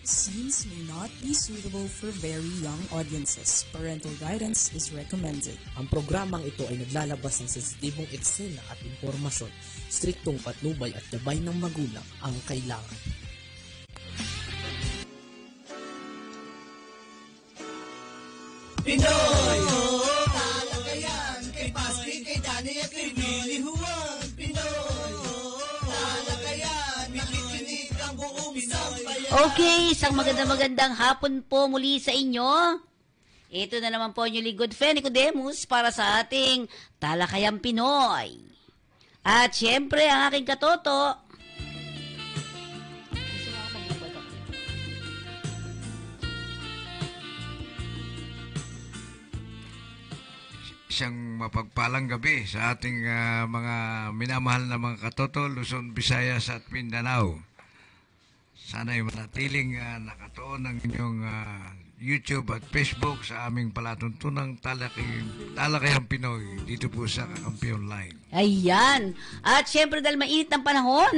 Scenes may not be suitable for very young audiences. Parental guidance is recommended. Ang programang ito ay naglalabas ng sensitibong eksena at impormasyon. Striktong patnubay at gabay ng magulang ang kailangan. Pinoy! Talakayan kay Paspi, kay Dani at kay Billy Juan. Pinoy! Talakayan, makikinig ang buong sambayan. Okay, isang magandang hapon po muli sa inyo. Ito na naman po yung good friend Nicodemus para sa ating Talakayang Pinoy. At syempre, ang aking katoto, isang mapagpalang gabi sa ating mga minamahal na mga katoto, Luzon, Visayas at Mindanao. Sana'y manatiling nakatuon ng inyong YouTube at Facebook sa aming palatuntunang Talakayang Pinoy dito po sa Kakampi Online. ayan. At syempre dahil mainit ng panahon,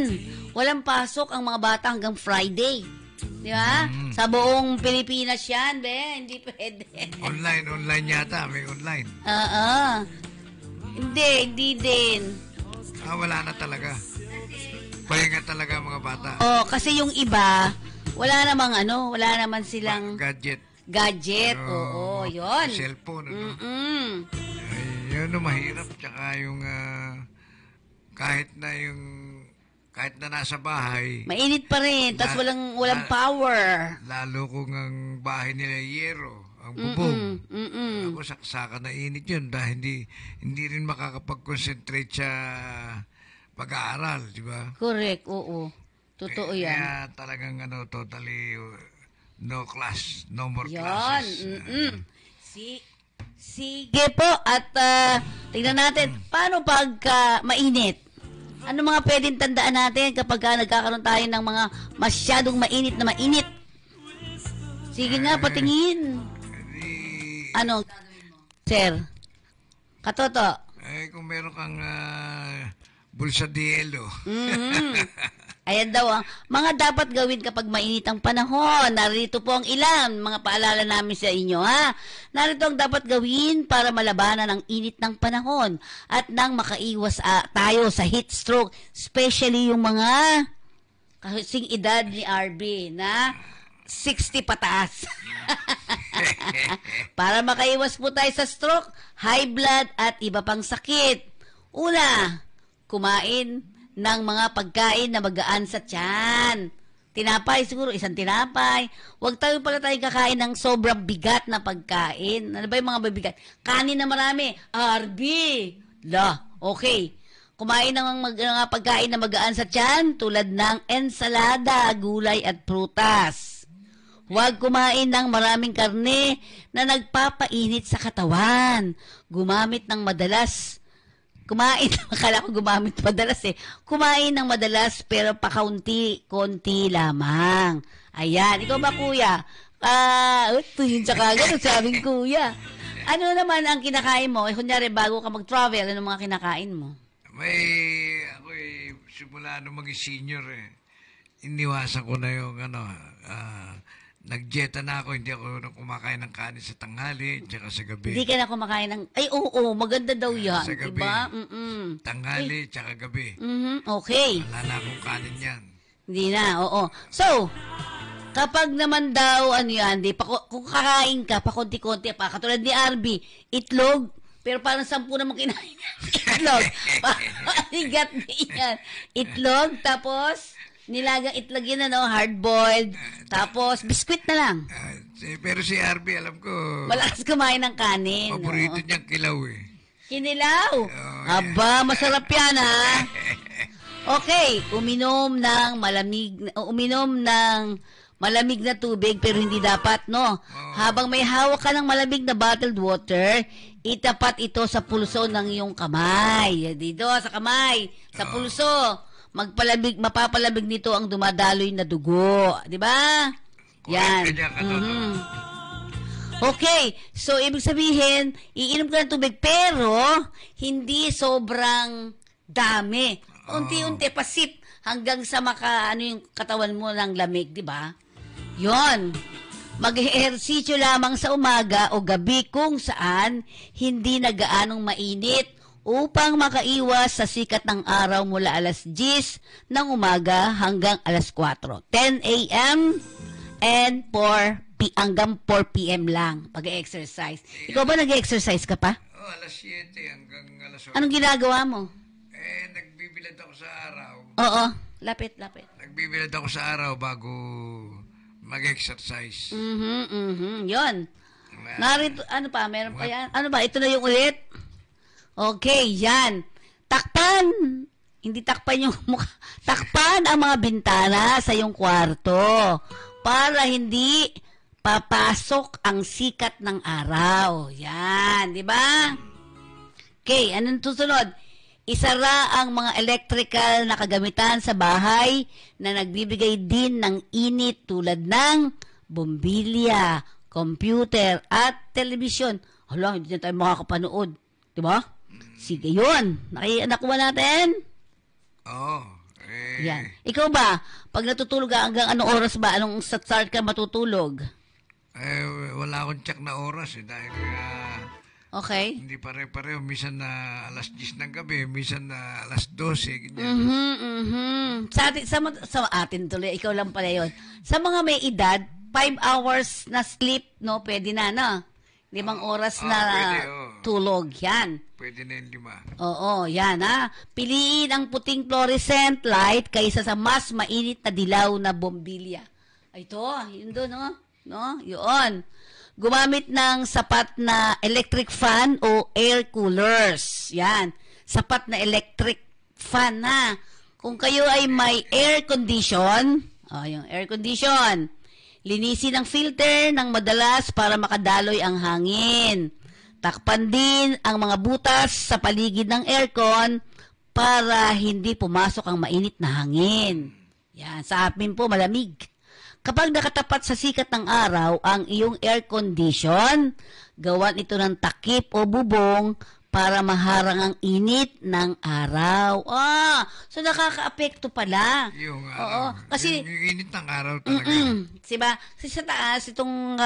walang pasok ang mga bata hanggang Friday. Di ba? Sa buong Pilipinas yan, be. Hindi pwede. Online yata. May online. Hindi din. Wala na talaga. Pahinga talaga mga bata. Kasi yung iba, wala naman silang gadget. Oo, yun. Cellphone, Ay, yun, mahirap. Tsaka yung kahit na nasa bahay, mainit pa rin, tapos walang power. Lalo kung ang bahay nila yero, ang bubong. Ako, saksakan na init yun dahil hindi rin makakapag-concentrate sa pag-aaral, di ba? Correct, oo. Totoo yan. Kaya talagang totally no class, no more yan. classes. Sige po, at tingnan natin, paano pagka mainit? Ano mga pwedeng tandaan natin kapag nagkakaroon tayo ng mga masyadong mainit na mainit? Sige nga, patingin. Ano gagawin mo? Sir? Katoto? Kung meron kang bulsa de hielo. Ayan daw, mga dapat gawin kapag mainit ang panahon. Narito po ang ilan, mga paalala namin sa inyo, ha? Narito ang dapat gawin para malabanan ang init ng panahon at nang makaiwas tayo sa heat stroke, especially yung mga kasing edad ni RB na 60 pataas. Para makaiwas po tayo sa stroke, high blood at iba pang sakit. Una, kumain ng mga pagkain na magaan sa tiyan. Tinapay, siguro isang tinapay. Huwag tayo kakain ng sobrang bigat na pagkain. Ano ba yung mga bibigat? Kanin na marami. RB. Okay. Kumain ng mga pagkain na magaan sa tiyan tulad ng ensalada, gulay at prutas. Huwag kumain ng maraming karne na nagpapainit sa katawan. Akala ko gumamit madalas Kumain ng madalas pero pakaunti-konti lamang. Ayan, ikaw ba kuya? Tingin sa kagad, sabing kuya. Ano naman ang kinakain mo? Kunyari, bago ka mag-travel, ano mga kinakain mo? Ako simula nung maging senior iniwasan ko na yung nag-dieta na ako, hindi ako kumakain ng kanin sa tanghali tsaka sa gabi. Hindi ka na kumakain ng... Ay, oo, maganda daw yan. Sa gabi. Diba? Tanghali tsaka gabi. Okay. Wala na akong kanin yan. Hindi na, oo. So, kapag naman daw, kung kakain ka, pa konti-konti, katulad ni RB, itlog, pero parang 10 naman kinain. Itlog. Panigat niyan. Itlog, tapos... nilagang itlog yun, hard-boiled. Tapos, biskwit na lang. Pero si RB, alam ko... malakas kumain ng kanin. Paborito niyang kilaw Kinilaw? Aba, masarap yan, ha? Okay, uminom ng malamig na tubig, pero hindi dapat, Habang may hawak ka ng malamig na bottled water, itapat ito sa pulso ng iyong kamay. Dito, sa kamay, sa pulso. Mapapalamig nito ang dumadaloy na dugo. Di ba? Yan. Okay. So, ibig sabihin, iinom ka ng tubig, pero hindi sobrang dami. Unti-unti, pasip hanggang sa yung katawan mo ng lamig, di ba? Yon. Mag-ehersisyo lamang sa umaga o gabi kung saan hindi na gaanong mainit upang makaiwas sa sikat ng araw mula alas 10 ng umaga hanggang alas 4. 10 a.m. and hanggang 4 p.m. lang pag-exercise. Ikaw ba nag-exercise ka pa? Alas 7 hanggang alas 8. Anong ginagawa mo? Nagbibilad ako sa araw. Oo, lapit. Nagbibilad ako sa araw bago mag-exercise. Yon. Narito, ano pa? Meron pa yan? Ano ba? Ito na yung ulit? Okay, yan. Takpan! Hindi takpan yung mukha. Takpan ang mga bintana sa iyong kwarto para hindi papasok ang sikat ng araw. Yan, di ba? Okay, anong susunod? Isara ang mga electrical na kagamitan sa bahay na nagbibigay din ng init tulad ng bombilya, computer, at telebisyon. Hala, hindi na tayo makakapanood. Di ba? Sige, yun. Nakuha natin? Oo. Yan. Ikaw ba, pag natutulog ka, hanggang anong oras ba? Anong start ka matutulog? Wala akong check na oras dahil Okay. hindi pare-pareho. Minsan na alas 10 ng gabi, minsan na alas 12. Ganyan. Sa atin tuloy, ikaw lang pala yun. Sa mga may edad, 5 hours na sleep, no? Pwede na, no? 5 oras na pwede, tulog. Yan. Pwede na yung 5. Oo, yan ha. Piliin ang puting fluorescent light kaysa sa mas mainit na dilaw na bombilya. Ito, yun doon, no? No? Yun. Gumamit ng sapat na electric fan o air coolers. Yan. Sapat na electric fan na. Kung kayo ay may air condition, yung air condition, linisin ang filter ng madalas para makadaloy ang hangin. Takpan din ang mga butas sa paligid ng aircon para hindi pumasok ang mainit na hangin. Yan, sa amin po malamig. Kapag nakatapat sa sikat ng araw ang iyong air condition, gawan ito ng takip o bubong para maharang ang init ng araw. So nakaka-apekto pala. Yung kasi yung init ng araw talaga. Diba? Kasi sa taas, itong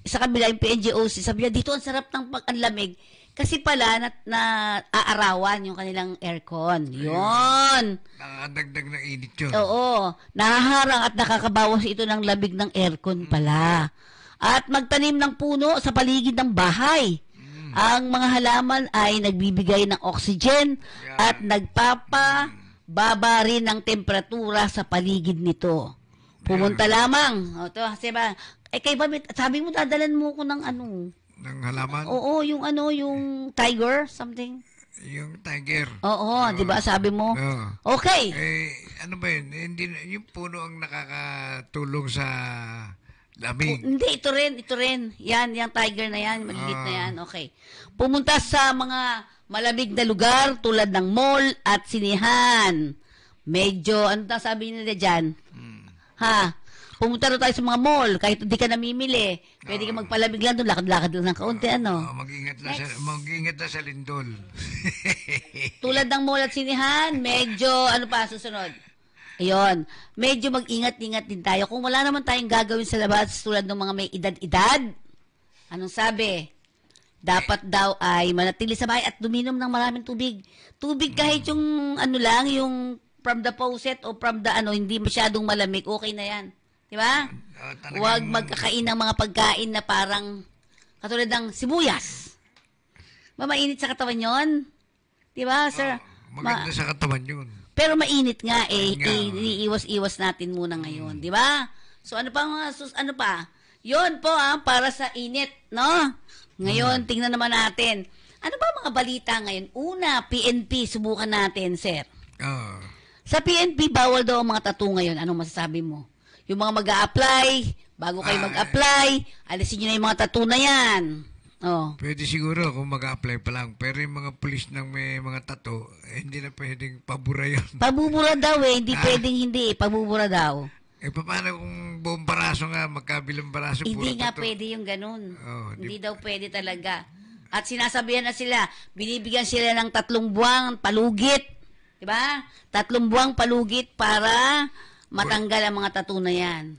sa kabila yung PNGOC, sabi niya, dito ang sarap ng pag-anlamig. Kasi pala, na aarawan yung kanilang aircon. Yun. Nakadagdag ng init yun. Oo. Nahaharang at nakakabawas ito ng lamig ng aircon pala. At magtanim ng puno sa paligid ng bahay. Ang mga halaman ay nagbibigay ng oxygen at nagpapababa rin ng temperatura sa paligid nito. Pumunta lamang. Ito, diba? Kay Bamit, sabi mo, dadalan mo ko ng ano? Ng halaman? Oo, yung yung tiger, something. Yung tiger. Oo, di ba sabi mo? Okay. Ano ba yun? Hindi, yung puno ang nakakatulong sa lamig. Hindi, ito rin. Yan, yung tiger na yan, maliliit na yan. Okay. Pumunta sa mga malamig na lugar tulad ng mall at sinihan. Medyo, ano na sabi nila dyan? Pumunta rin tayo sa mga mall, kahit hindi ka namimili. Pwede ka magpalamig lang doon, lakad-lakad lang ng kaunti, Mag-ingat na sa lindol. Tulad ng mall at sinihan, medyo, susunod? Ayun, medyo mag-ingat-ingat din tayo. Kung wala naman tayong gagawin sa labas tulad ng mga may edad-edad, anong sabi? Dapat daw ay manatili sa bahay at duminom ng maraming tubig. Tubig kahit yung yung from the faucet o from the hindi masyadong malamig, okay na yan. Diba? Huwag magkakain ng mga pagkain na parang katulad ng sibuyas. Mainit sa katawan yon, diba, sir? Maganda sa katawan yun. Pero mainit nga iniiwas-iwas natin muna ngayon, di ba? So ano pa Yun po para sa init, no? Ngayon, tingnan naman natin. Ano ba mga balita ngayon? Una, PNP, subukan natin, sir. Sa PNP, bawal daw ang mga tattoo ngayon. Anong masasabi mo? Yung mga mag-a-apply, bago kayo mag-apply, alisin nyo na yung mga tattoo na yan. Pwede siguro kung mag-a-apply pa lang. Pero yung mga pulis nang may mga tattoo, hindi na pwedeng pabura yan. Pabubura daw hindi pwedeng hindi. Pabubura daw. Paano kung buong baraso nga, magkabilang baraso, hindi nga pwede yung ganun. Hindi daw pwede talaga. At sinasabihan na sila, binibigyan sila ng 3 buwang palugit. Diba? 3 buwang palugit para matanggal ang mga tattoo na yan.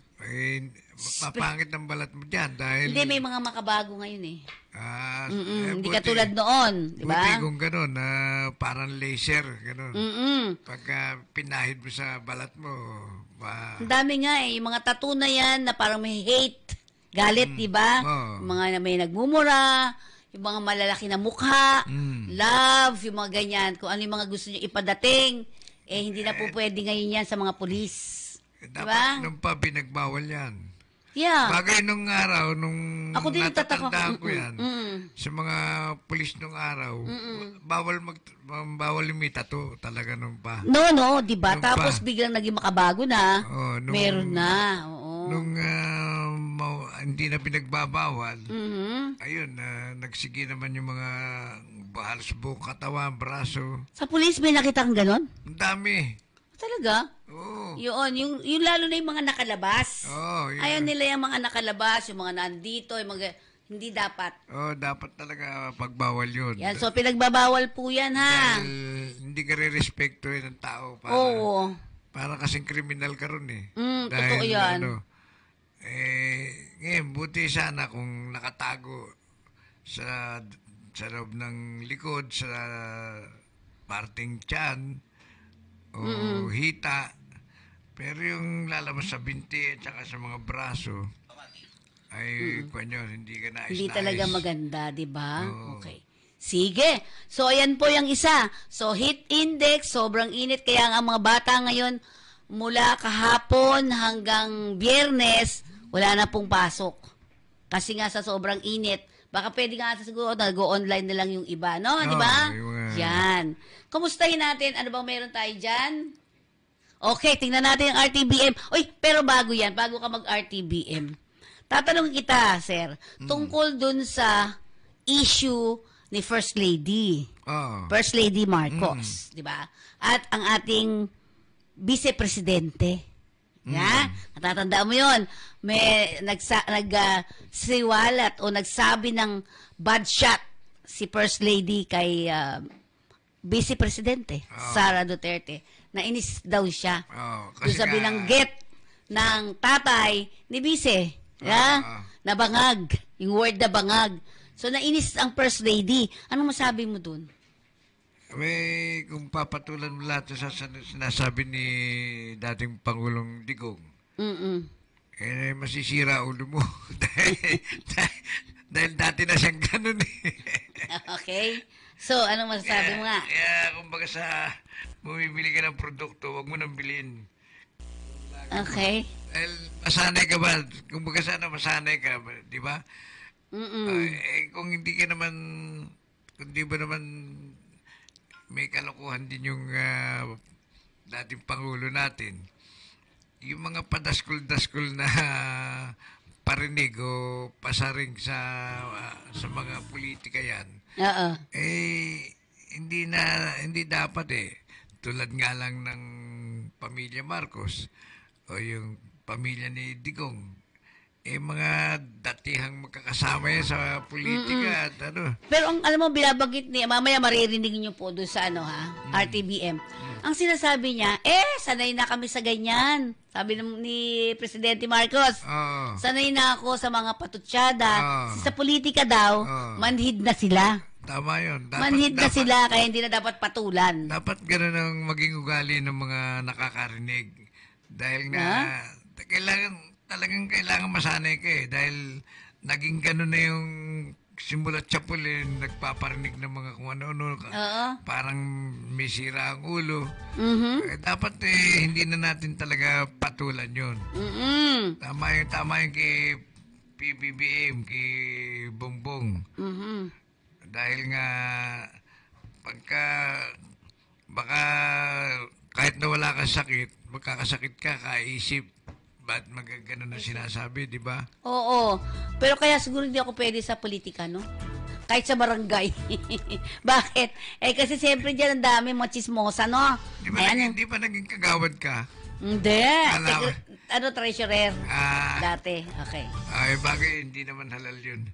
Mapapangit ang balat mo dyan dahil... Hindi, may mga makabago ngayon eh. Hindi buti- katulad noon, di ba? Buti kung gano'n, parang laser, gano'n. Pagka pinahid mo sa balat mo, Ang dami nga eh, yung mga tattoo na yan na parang may hate, galit, di ba? Oo. Yung mga may nagmumura, yung mga malalaki na mukha, love, yung mga ganyan, kung ano yung mga gusto nyo ipadating, hindi na po pwede ngayon yan sa mga pulis. dapat Diba? nung pa pinagbawal yan. Yeah. Bagay nung araw, nung Ako din nagtataka. natatandaan ko yan, sa mga pulis nung araw, bawal lumita to talaga nung pa. No, di ba? Nung Tapos pa. biglang naging makabago na. Oo, Meron na. Oo. Nung hindi na pinagbabawal, Mhm. ayun, nagsige naman yung mga halos buong katawan, braso. Sa pulis, may nakita kang ganon? Ang dami. Talaga? Oo. Yung lalo na yung mga nakalabas. Oo, yun. Ayaw nila yung mga nakalabas, yung mga nandito, yung mga, hindi dapat. Oh, dapat talaga pagbawal yun. Yan, so pinagbabawal po yan, ha? Dahil hindi ka re-respectuhin ng tao Oo. para kasing kriminal ka ron eh. Totoo yan. Ngayon, buti sana kung nakatago sa loob ng likod, sa parting tiyan, o hita, pero yung lalabas sa binti at saka sa mga braso, ay, hindi ka nais-nais. Hindi talaga maganda, di ba? Oo. Okay. Sige. So, ayan po yung isa. So, heat index, sobrang init. Kaya nga ang mga bata ngayon, mula kahapon hanggang Biyernes, wala na pong pasok. Kasi nga sa sobrang init, baka pwede nga siguro nag-online na lang yung iba, no? Di ba? Yan. Kumustahin natin. Ano bang meron tayo dyan? Okay, tingnan natin yung RTBM. Uy, pero bago yan, bago ka mag-RTBM, tatanungin kita, sir, tungkol dun sa issue ni First Lady. Oo. First Lady Marcos, di ba? At ang ating vice-presidente. Ya? Natatandaan mo yun. May nagsiwalat o nagsabi ng bad shot si First Lady kay vice-presidente, Sara Duterte. Nainis daw siya. Kasi Doon sa nga- binanggit ng tatay ni Vice. Nabangag. Yung word na bangag. So, nainis ang First Lady. Anong masabi mo dun? Kung papatulan mo lahat sa sinasabi ni dating Pangulong Digong, masisira ulo mo. dahil dati na siyang ganun eh. Okay? So, anong masasabi mo nga? Kaya, kumbaga bumibili ka ng produkto, huwag mo nang bilhin. Okay? Dahil masanay ka ba? Kumbaga sana masanay ka, di ba? Kung hindi ka naman, kung di ba naman may kalokohan din yung dating Pangulo natin, yung mga padaskul-daskul na parinig o pasaring sa mga politika yan, Oo. hindi dapat eh. Tulad nga lang ng pamilya Marcos o yung pamilya ni Digong, mga datihang magkakasama yan sa politika at ano. Pero ang alam mo, binabanggit niya, mamaya maririnig niyo po doon sa RTBM. Ang sinasabi niya, sanay na kami sa ganyan. Sabi ni Presidente Marcos, sanay na ako sa mga patutsada. Sa politika daw, manhid na sila. Tama yun. Manhid na sila, kaya hindi na dapat patulan. Dapat ganun ang maging ugali ng mga nakakarinig. Dahil nga, talagang kailangan masanay ka eh. Dahil naging ganun na yung simulat chapul nagpaparinig ng mga kung ano-ano. Parang may sira ang ulo. Dapat hindi na natin talaga patulan yun. Tama yung kay PBBM, kay Bongbong. Dahil nga, baka kahit na wala kang sakit, magkakasakit ka, kaisip, ba't magagano na sinasabi, di ba? Oo. Pero kaya siguro hindi ako pwede sa politika, no? Kahit sa barangay. Bakit? Kasi siyempre dyan ang dami mga chismosa, no? Di ba naging kagawad ka? Hindi. Treasurer. Dati. Okay. Bagay, hindi naman halal yun.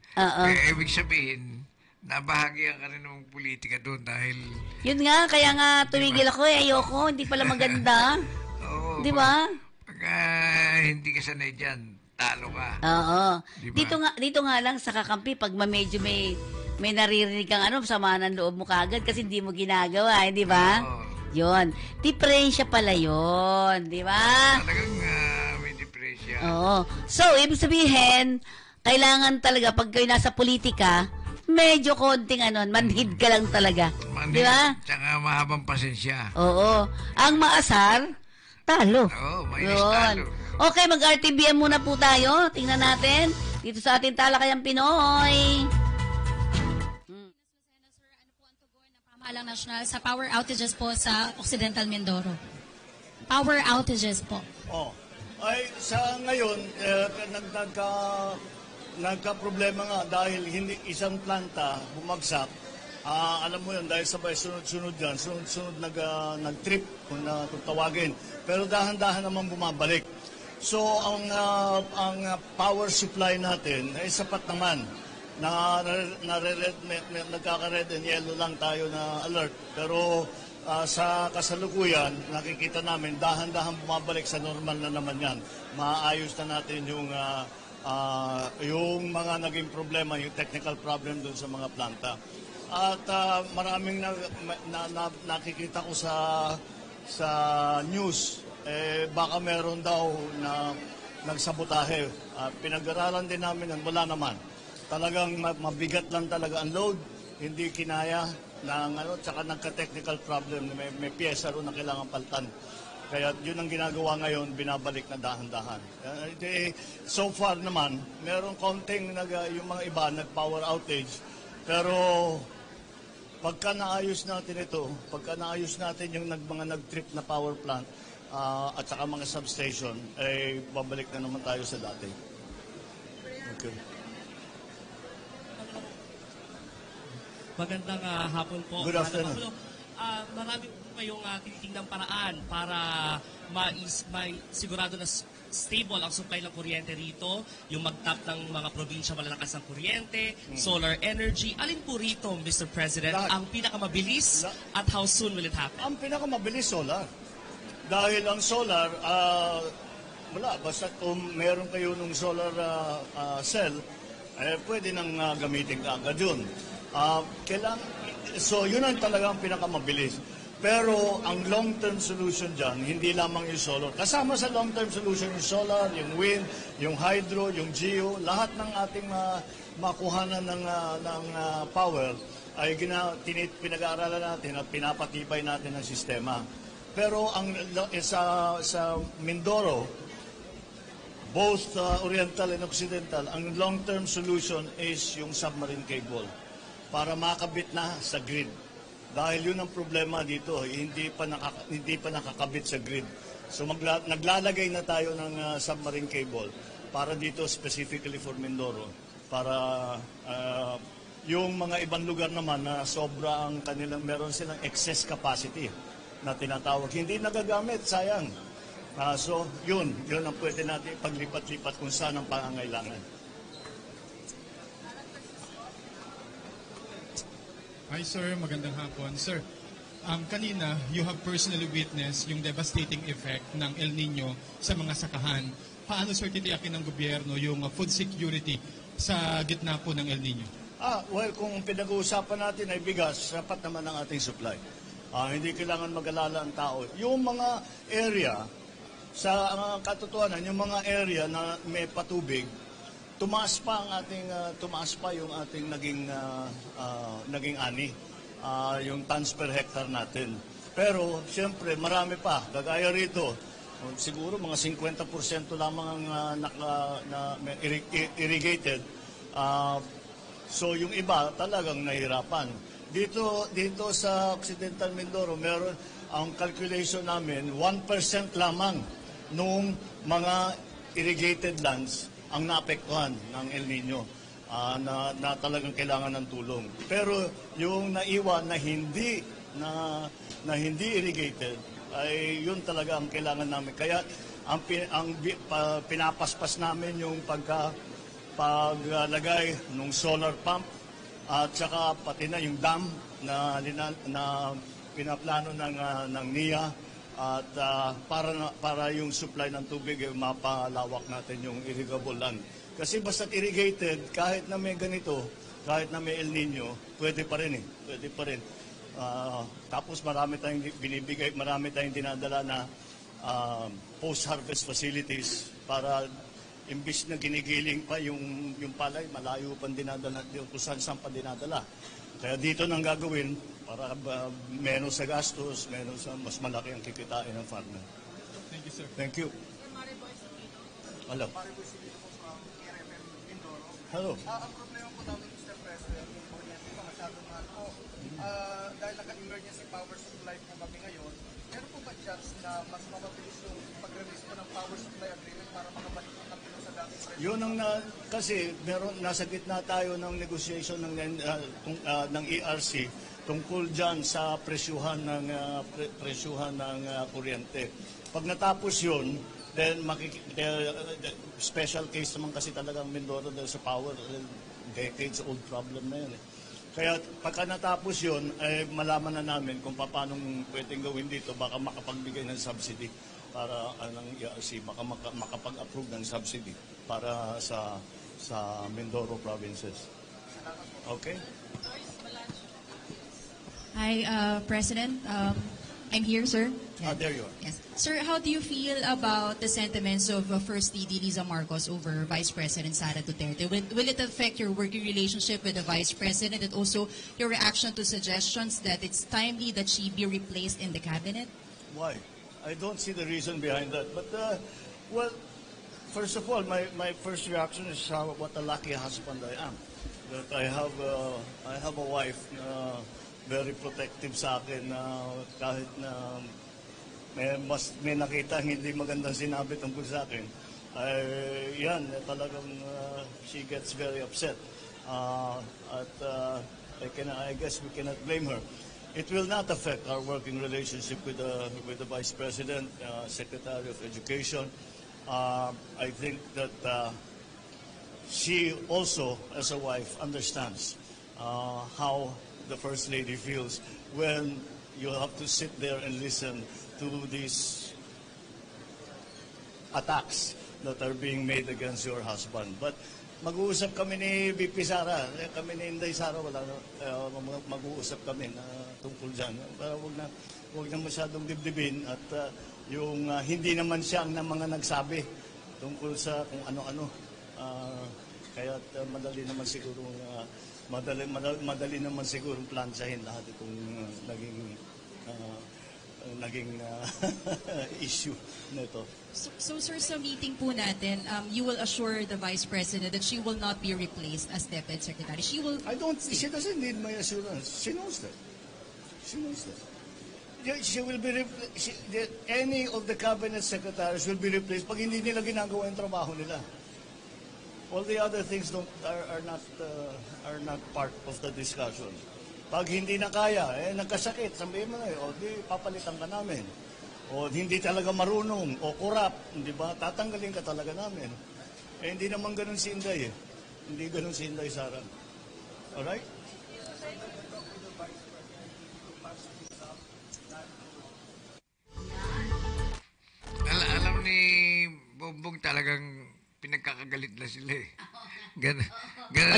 Ibig sabihin, nabahagian ka rin ng politika doon dahil... Yun nga, kaya nga tumigil ako ayoko, hindi pala maganda. Oo. Di ba? Pagka hindi ka sanay dyan, talo ka. Oo. Diba? Dito nga lang sa kakampi, pag medyo may naririnig kang sama ng loob mo kagad kasi hindi mo ginagawa, di ba? Oo. Yun. Diferensya pala yun, di ba? Talagang may depresya. Oo. So, ibig sabihin, kailangan talaga pag kayo nasa politika, medyo konting manhid ka lang talaga. Di ba? Tsaka mahabang pasensya. Oo. Ang maasar, talo. Oo, mainis Yun. talo. Okay, mag-RTBM muna po tayo. Tingnan natin. Dito sa ating Talakayang Pinoy. Pamahalang nasyonal sa power outages po sa Occidental Mindoro. Power outages po. Ay, sa ngayon, nagka-problema nga dahil hindi isang planta bumagsak. Alam mo yun, dahil sabay sunod-sunod yan, sunod-sunod nag-trip kung tawagin. Pero dahan-dahan naman bumabalik. So, ang power supply natin ay sapat naman. Nagkaka-red and yellow lang tayo na alert. Pero sa kasalukuyan, nakikita namin, dahan-dahan bumabalik sa normal na naman yan. Maayos na natin yung mga naging problema, yung technical problem dun sa mga planta. At maraming nakikita ko sa news, baka meron daw na nagsabotahe. Pinag-aralan din namin yan, wala naman. Talagang mabigat lang talaga ang load, hindi kinaya tsaka nagka-technical problem, may pyesa ro na kailangan paltan. Kaya yun ang ginagawa ngayon, binabalik na dahan-dahan. So far naman, meron konting yung mga iba nag-power outage, pero pagka naayos natin ito, pagka naayos natin yung mga nag-trip na power plant at saka mga substation, babalik na naman tayo sa dati. Okay. Magandang hapon po. Good afternoon. Marami po kayong tinitingnan paraan para sigurado na stable ang supply ng kuryente rito, yung mag-tap ng mga probinsya malalakas ng kuryente, solar energy. Alin po rito, Mr. President, ang pinakamabilis at how soon will it happen? Ang pinakamabilis solar. Dahil ang solar, wala, basta kung meron kayo ng solar cell, pwede nang gamitin ka agad yun. So yun ang talagang pinakamabilis. Pero ang long-term solution dyan, hindi lamang yung solar. Kasama sa long-term solution yung solar, yung wind, yung hydro, yung geo, lahat ng ating makuhanan ng power ay pinag-aaralan natin at pinapatibay natin ang sistema. Pero sa Mindoro, both Oriental and Occidental, ang long-term solution is yung submarine cable para makabit na sa grid. Dahil yun ang problema dito, hindi pa nakakabit sa grid. So naglalagay na tayo ng submarine cable para dito specifically for Mindoro. Para yung mga ibang lugar naman na sobra ang kanilang, meron silang excess capacity na tinatawag. Hindi nagagamit, sayang. So yun ang pwede natin paglipat-lipat kung saan ang pangangailangan. Hi sir, magandang hapon. Sir, kanina you have personally witnessed yung devastating effect ng El Nino sa mga sakahan. Paano sir titiyakin ng gobyerno yung food security sa gitna po ng El Nino? Well, kung pinag-uusapan natin ay bigas, sapat naman ang ating supply. Hindi kailangan mag-alala ang tao. Yung mga area, sa katotohanan, yung mga area na may patubig, tumaas pa yung ating naging ani, yung tons per hectare natin. Pero siyempre marami pa, kagaya rito, siguro mga 50% lamang ang irrigated. So yung iba talagang nahirapan. Dito sa Occidental Mindoro, meron ang calculation namin 1% lamang nung mga irrigated lands ang naapektuhan ng El Nino na talagang kailangan ng tulong. Pero yung naiwan na hindi irrigated ay yun talaga ang kailangan namin. Kaya ang pinapaspas namin yung paglagay ng solar pump at saka pati na yung dam na pinaplano ng NIA At para yung supply ng tubig, mapalawak natin yung irrigable land. Kasi basta irrigated, kahit na may ganito, kahit na may El Nino, pwede pa rin Pwede pa rin. Tapos marami tayong binibigay, marami tayong dinadala na post-harvest facilities para imbis na ginigiling pa yung palay, malayo pang dinadala, kung saan pa dinadala. Kaya dito nang gagawin para meron sa gastos, meron sa mas malaki ang kikitain ng farmer. Thank you, sir. Thank you. Hello. Hello. Ang problema po namin, Mr. President, yung kuryente pa masyadong mahal po. Dahil naka-emergency power supply po kami ngayon, meron po ba chance na mas mapabilis yung pag-release po ng power supply agreement para makabalik po kami sa dating presyo? Yun ang kasi nasa gitna tayo ng negotiation ng ERC tungkol dyan sa presyuhan ng kuryente. Pag natapos yun, then special case naman kasi talagang Mindoro dahil sa power, decades old problem na yun. Kaya pagka natapos yun, malaman na namin kung paano pwedeng gawin dito, baka makapagbigay ng subsidy para ng ERC, baka makapag-approve ng subsidy para sa Mindoro provinces. Okay? Hi, President. I'm here, sir. There you are. Yes. Sir, how do you feel about the sentiments of First Lady Liza Marcos over Vice President Sara Duterte? Will it affect your working relationship with the Vice President and also your reaction to suggestions that it's timely that she be replaced in the cabinet? Why? I don't see the reason behind that. But, well, first of all, my first reaction is what a lucky husband I am. That I have a wife na very protective sa akin na kahit na may nakita hindi magandang sinabi tungkol sa akin, talagang she gets very upset. I guess we cannot blame her. It will not affect our working relationship with the Vice President, Secretary of Education. I think that she also, as a wife, understands how the First Lady feels when you have to sit there and listen to these attacks that are being made against your husband. But mag-uusap kami ni VP Sara, kami ni Inday Sara, mag-uusap kami na tungkol dyan. Para huwag na masyadong dibdibin at yung hindi naman siya ang mga nagsabi tungkol sa kung ano-ano. Kaya madali naman siguro madali naman siguro plansahin lahat itong naging issue nito. So sir, sa meeting po natin, you will assure the Vice President that she will not be replaced as Deputy Secretary. She doesn't need my assurance. She knows that. She will be any of the cabinet secretaries will be replaced pag hindi nila ginagawa yung trabaho nila. All the other things are not part of the discussion. Pag hindi na kaya, nagkasakit, sabihin mo na, di papalitan ka namin. O hindi talaga marunong, o kurap, di ba? Tatanggalin ka talaga namin. Hindi naman ganun si Inday Hindi ganun si Inday Sara. Alright? Alam ni Bongbong talagang pinagkakagalit na sila eh. Ganun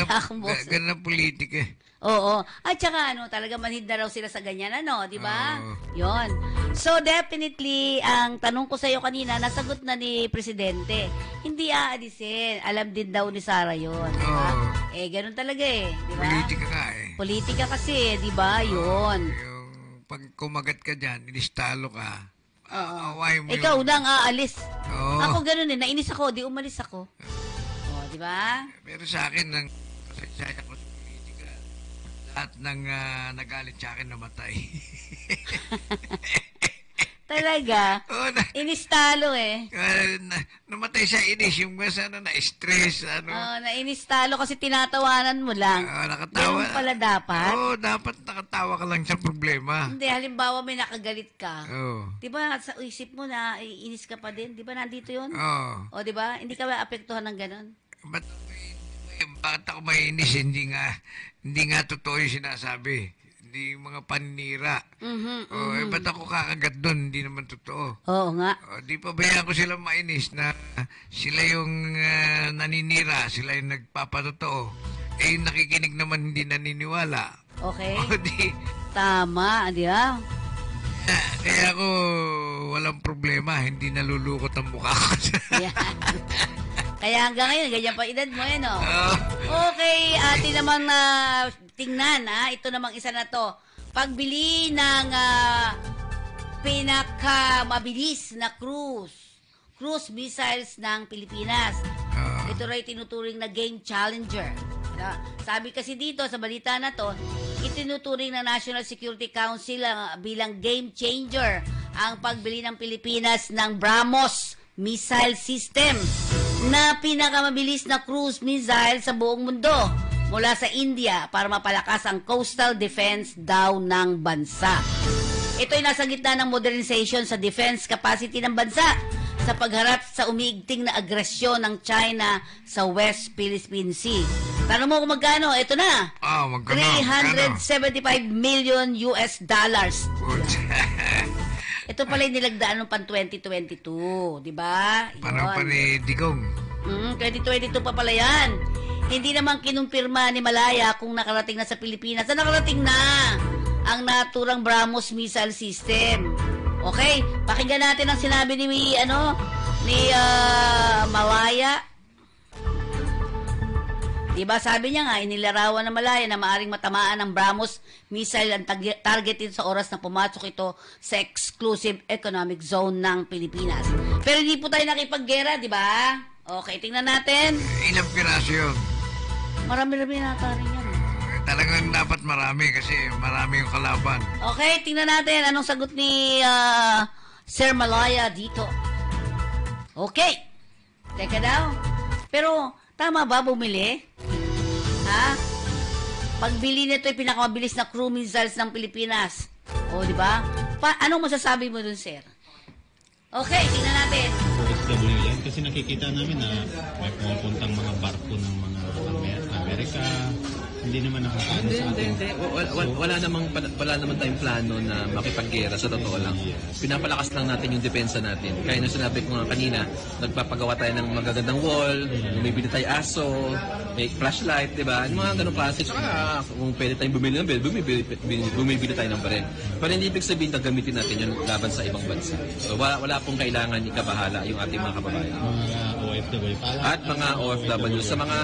ang politika eh. Oo. At saka talaga manhid na raw sila sa ganyan, di ba? Yon. So definitely, ang tanong ko sa iyo kanina, nasagot na ni Presidente. Hindi aalisin. Alam din daw ni Sara yon, di ba? Ganun talaga di ba? Politika ka Politika kasi, di ba? Yon. Yung pag kumagat ka dyan, inistalo ka. Ikaw nang aalis. Ako ganun nainis ako, di umalis ako. Di ba? Pero sa akin, nang kasaysayan ko sa politika, lahat ng nagalit sa akin namatay. Talaga? Inistalo namatay sa inis, yung sana na-stress. Na-inistalo kasi tinatawanan mo lang. Nakatawa. Ganun pala dapat? Dapat nakatawa ka lang sa problema. Hindi, halimbawa may nakagalit ka. Di ba sa isip mo na inis ka pa din? Di ba nandito yun? O di ba? Hindi ka ba apektuhan ng ganun? Bakit ako mainis? Hindi nga totoo yung sinasabi. Di mga paninira. Ba't ako kakagat doon? Hindi naman totoo. Oo nga. Di pabayaan ko sila mainis na sila yung naninira, sila yung nagpapatotoo. Yung nakikinig naman hindi naniniwala. Okay. Di, Tama, di ba? kaya ako walang problema, hindi nalulukot ang mukha ko. Yan. Kaya hanggang ngayon, ganyan pa edad mo, no? Okay, atin namang tingnan, ito namang isa na to. Pagbili ng pinakamabilis na cruise missiles ng Pilipinas. Ito rin tinuturing na game changer. Sabi kasi dito sa balita na to, itinuturing ng National Security Council bilang game changer ang pagbili ng Pilipinas ng BrahMos missile system na pinakamabilis na cruise missile sa buong mundo mula sa India para mapalakas ang coastal defense daw ng bansa. Ito'y nasa gitna ng modernization sa defense capacity ng bansa sa pagharap sa umiigting na agresyon ng China sa West Philippine Sea. Tanong mo kung magkano? Ito na. Magkano? 375 million US dollars. Ito pala yung nilagdaan ng pan 2022, di ba? Parang pa ni Digong. 2022 pa pala yan. Hindi naman kinumpirma ni Malaya kung nakarating na sa Pilipinas. Nakarating na ang naturang BrahMos missile system. Okay? Pakinggan natin ang sinabi ni Malaya. Diba sabi niya nga, inilarawan ng Malaya na maaring matamaan ng BrahMos missile ang targeted sa oras na pumasok ito sa exclusive economic zone ng Pilipinas. Pero hindi po tayo nakipaggera, di ba? Okay, tingnan natin. Ilang piraso yun? Marami-rami nata rin yan. Talagang dapat marami kasi marami yung kalaban. Okay, tingnan natin anong sagot ni Sir Malaya dito. Okay. Teka daw. Pero, tama ba bumili? Ha? Pagbili nito ay pinakamabilis na cruise missiles ng Pilipinas. O, di ba? Anong masasabi mo dun, sir? Okay, tingnan natin. OFW yan kasi nakikita namin na may pumupuntang mga barko ng mga Amerika. Hindi naman nakakaano sa atin. Hindi. Wala naman tayong plano na makipaggera sa totoo lang. Pinapalakas lang natin yung depensa natin. Kaya nung sinabi ko nga kanina, nagpapagawa tayo ng magagandang wall, bumibili tayo aso, may flashlight, di ba? Yung mga ganong klase. Kung pwede tayong bumili ng baril, bumibili tayo ng baril. Pero hindi ibig sabihin na gamitin natin yun laban sa ibang bansa. So wala pong kailangan ikabahala yung ating mga kababayan. Mga OFW. At mga OFW. Sa mga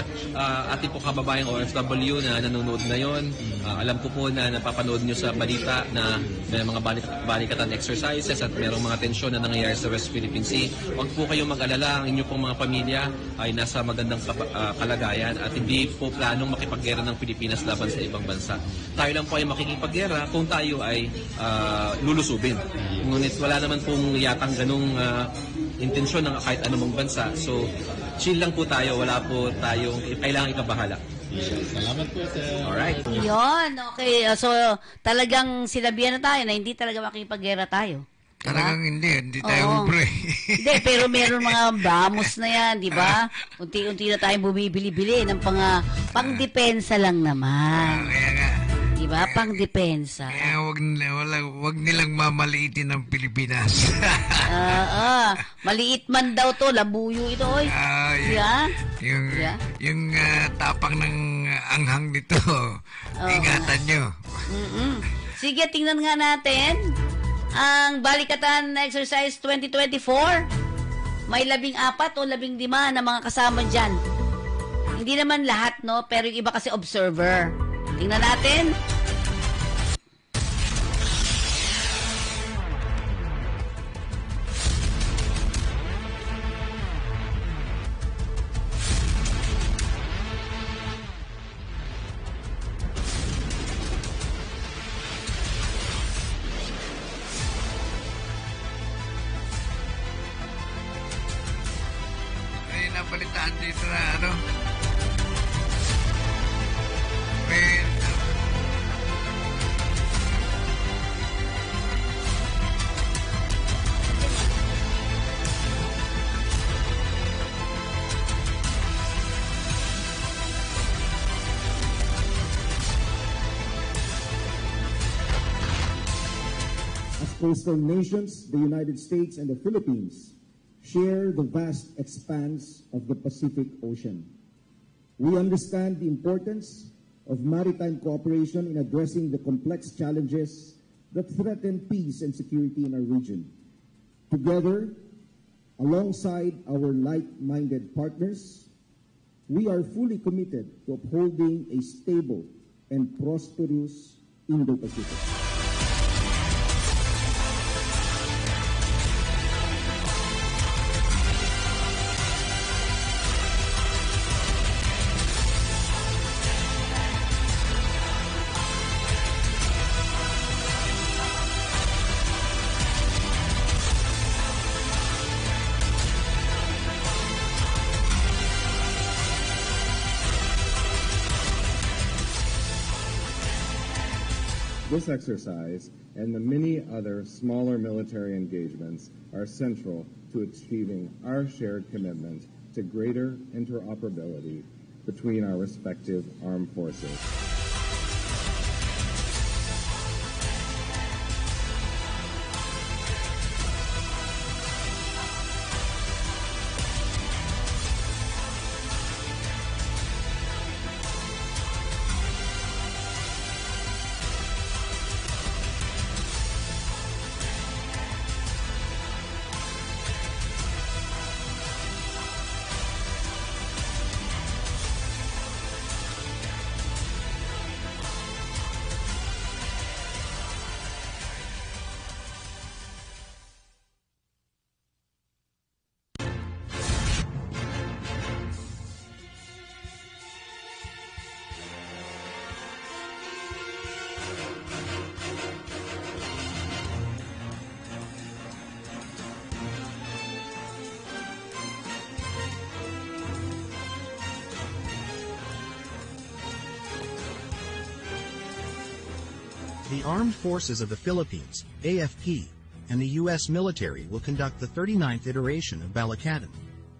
ating po kababayang OFW na nanonood ngayon, alam ko po na napapanood nyo sa balita na may mga balikatan exercises at mayroong mga tensyon na nangyayari sa West Philippine Sea. Huwag po kayong mag-alala, ang inyong pong mga pamilya ay nasa magandang kalagayan at hindi po planong makipaggera ng Pilipinas laban sa ibang bansa. Tayo lang po ay makikipaggera kung tayo ay lulusubin. Ngunit wala naman pong yatang ganung intensyon ng kahit anumang bansa. So, chill lang po tayo. Wala po tayong kailangang ikabahala. Salamat po, sir. Alright. Yun, okay. So, talagang sinabihan na tayo na hindi talaga makipaggera tayo. Diba? Talagang hindi tayo ubre. Hindi, pero meron mga BrahMos na yan, di ba? Unti-unti na tayong bumibili-bili ng pang-depensa lang naman. Kaya nga. Di ba? Pang-depensa. Kaya wag nilang mamaliitin ang Pilipinas. Maliit man daw to, labuyo ito, oy. Yeah. Yung tapang ng anghang nito, ingatan nyo. Sige, tingnan nga natin ang Balikatan Exercise 2024. May 14 o 15 na mga kasama dyan. Hindi naman lahat, no? Pero yung iba kasi observer. Tingnan natin. May napalitaan dito na As coastal nations, the United States and the Philippines share the vast expanse of the Pacific Ocean. We understand the importance of maritime cooperation in addressing the complex challenges that threaten peace and security in our region. Together, alongside our like-minded partners, we are fully committed to upholding a stable and prosperous Indo-Pacific. This exercise and the many other smaller military engagements are central to achieving our shared commitment to greater interoperability between our respective armed forces. The Armed Forces of the Philippines, AFP, and the U.S. military will conduct the 39th iteration of Balakadan,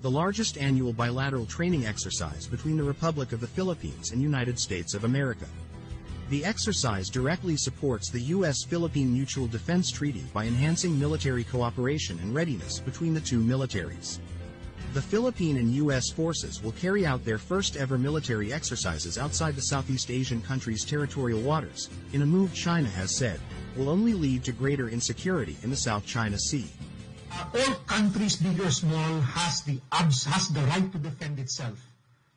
the largest annual bilateral training exercise between the Republic of the Philippines and United States of America. The exercise directly supports the U.S.-Philippine Mutual Defense Treaty by enhancing military cooperation and readiness between the two militaries. The Philippine and U.S. forces will carry out their first-ever military exercises outside the Southeast Asian country's territorial waters, in a move China has said will only lead to greater insecurity in the South China Sea. All countries, big or small, has the right to defend itself.